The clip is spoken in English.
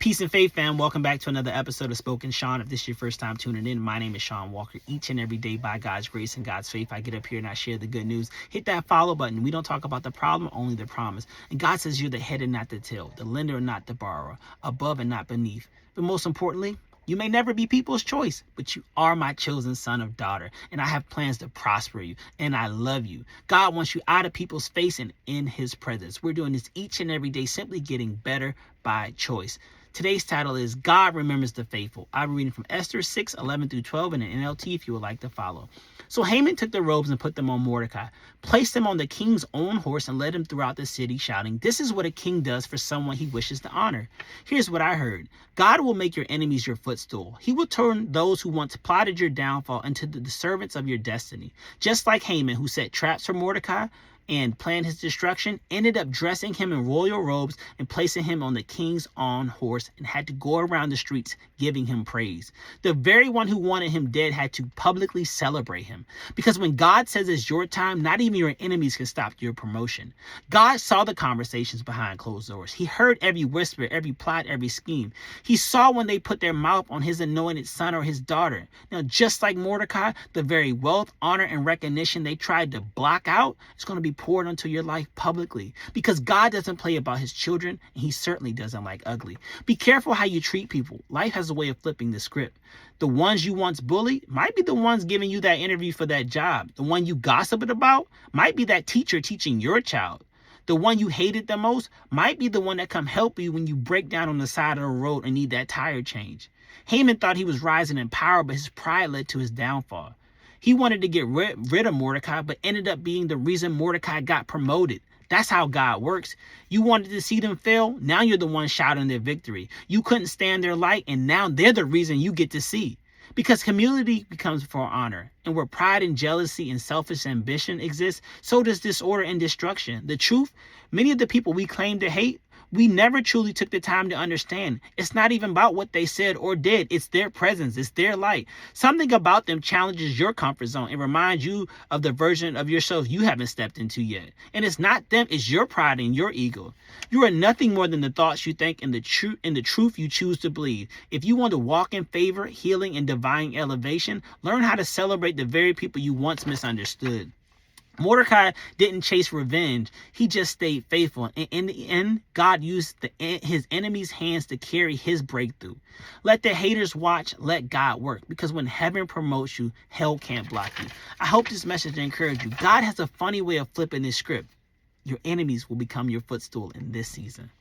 Peace and faith, fam. Welcome back to another episode of Spoken Sean. If this is your first time tuning in, my name is Sean Walker. Each and every day, by God's grace and God's faith, I get up here and I share the good news. Hit that follow button. We don't talk about the problem, only the promise. And God says you're the head and not the tail, the lender and not the borrower, above and not beneath. But most importantly, you may never be people's choice, but you are my chosen son or daughter, and I have plans to prosper you, and I love you. God wants you out of people's face and in his presence. We're doing this each and every day, simply getting better by choice. Today's title is God Remembers the Faithful. I'm reading from Esther 6:11-12 in an NLT if you would like to follow. So Haman took the robes and put them on Mordecai, placed them on the king's own horse, and led him throughout the city, shouting, "This is what a king does for someone he wishes to honor." Here's what I heard. God will make your enemies your footstool. He will turn those who once plotted your downfall into the servants of your destiny. Just like Haman, who set traps for Mordecai and planned his destruction, ended up dressing him in royal robes and placing him on the king's own horse and had to go around the streets giving him praise. The very one who wanted him dead had to publicly celebrate him. Because when God says it's your time, not even your enemies can stop your promotion. God saw the conversations behind closed doors. He heard every whisper, every plot, every scheme. He saw when they put their mouth on his anointed son or his daughter. Now, just like Mordecai, the very wealth, honor, and recognition they tried to block out is going to be poured onto your life publicly, because God doesn't play about his children, and he certainly doesn't like ugly. Be careful how you treat people. Life has a way of flipping the script. The ones you once bullied might be the ones giving you that interview for that job. The one you gossiped about might be that teacher teaching your child. The one you hated the most might be the one that come help you when you break down on the side of the road and need that tire change. Haman thought he was rising in power, but his pride led to his downfall. He wanted to get rid of Mordecai, but ended up being the reason Mordecai got promoted. That's how God works. You wanted to see them fail. Now you're the one shouting their victory. You couldn't stand their light, and now they're the reason you get to see. Because humility becomes for honor. And where pride and jealousy and selfish ambition exist, so does disorder and destruction. The truth, many of the people we claim to hate, we never truly took the time to understand. It's not even about what they said or did. It's their presence. It's their light. Something about them challenges your comfort zone and reminds you of the version of yourself you haven't stepped into yet. And it's not them. It's your pride and your ego. You are nothing more than the thoughts you think and the truth you choose to believe. If you want to walk in favor, healing, and divine elevation, learn how to celebrate the very people you once misunderstood. Mordecai didn't chase revenge. He just stayed faithful. And in the end, God used his enemies' hands to carry his breakthrough. Let the haters watch. Let God work. Because when heaven promotes you, hell can't block you. I hope this message encouraged you. God has a funny way of flipping this script. Your enemies will become your footstool in this season.